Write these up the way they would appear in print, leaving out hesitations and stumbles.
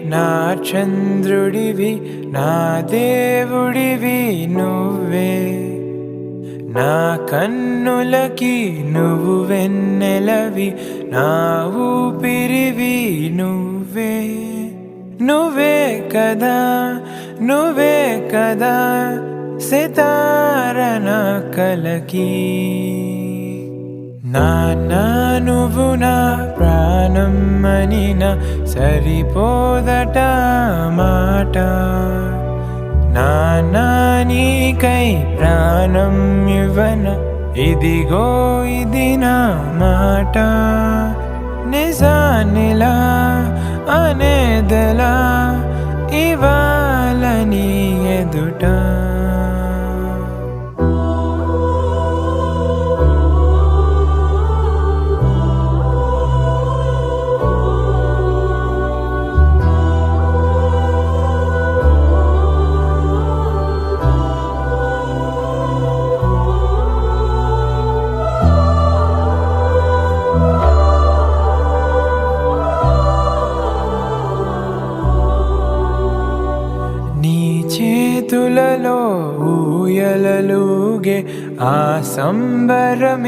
నా చంద్రుడివి నా దేవుడివి నువ్వే నా కన్నులకి నువ్వు వెన్నెలవి నా ఊపిరివి నువ్వే నువ్వే కదా సితార నా కలకి నాన్నా నువ్వు నా ప్రాణం అనిన సరిపోదట మాట నాన్నా నీకై ప్రాణం ఇవ్వన ఇదిగో ఇది నా మాట నిజానిలా అనేదలా ఇవాళ నీ ఎదుట చేతులలో ఊయలలుగే ఆ సంబరమింకెప్పుడు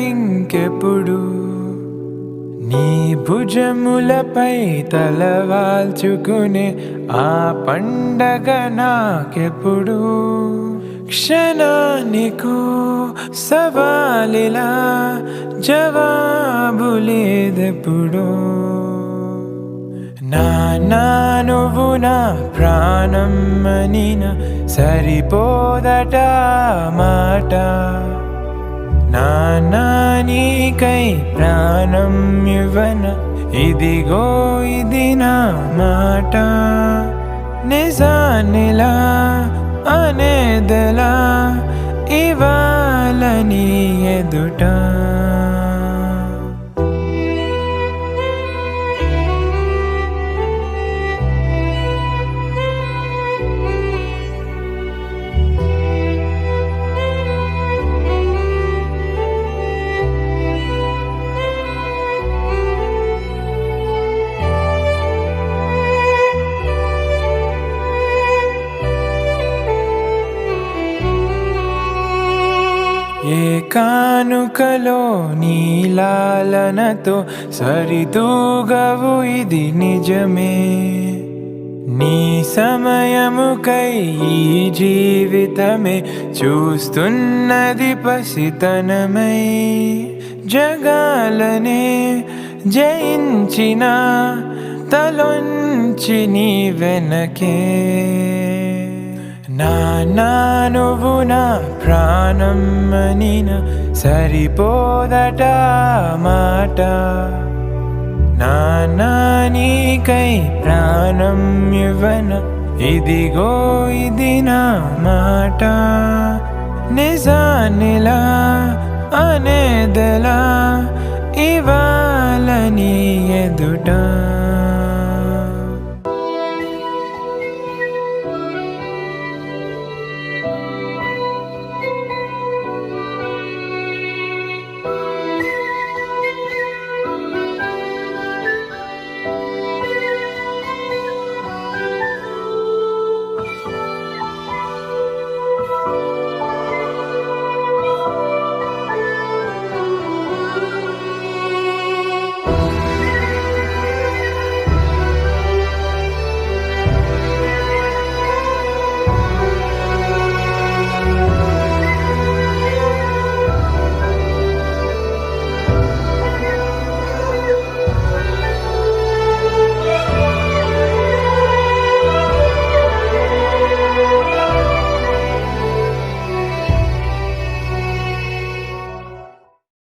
నీ భుజములపై తలవాల్చుకునే ఆ పండగ నాకెప్పుడు క్షణానికో సవాలిలా జవాబు లేదెప్పుడు నాన్నా నువ్వు నా ప్రాణం అనిన సరిపోదట మాట నాన్నా నీకై ప్రాణం ఇవ్వన ఇదిగో ఇది నా మాట నిజానిలా అనేదలా ఇవాళ నీ ఎదుట ఏ కానుకలో నీలాలనతో సరితూగవు ఇది నిజమే నీ సమయముకై ఈ జీవితమే చూస్తున్నది పసితనమై జగాలనే జయించిన తలొంచి నీ వెనకే నాన్నా నువ్వు నా ప్రాణం అనిన సరిపోదట మాట నాన్నా నీకై ప్రాణం ఇవ్వన ఇదిగో ఇది నా మాట నిజానిలా అనేదలా ఇవాళ నీ ఎదుట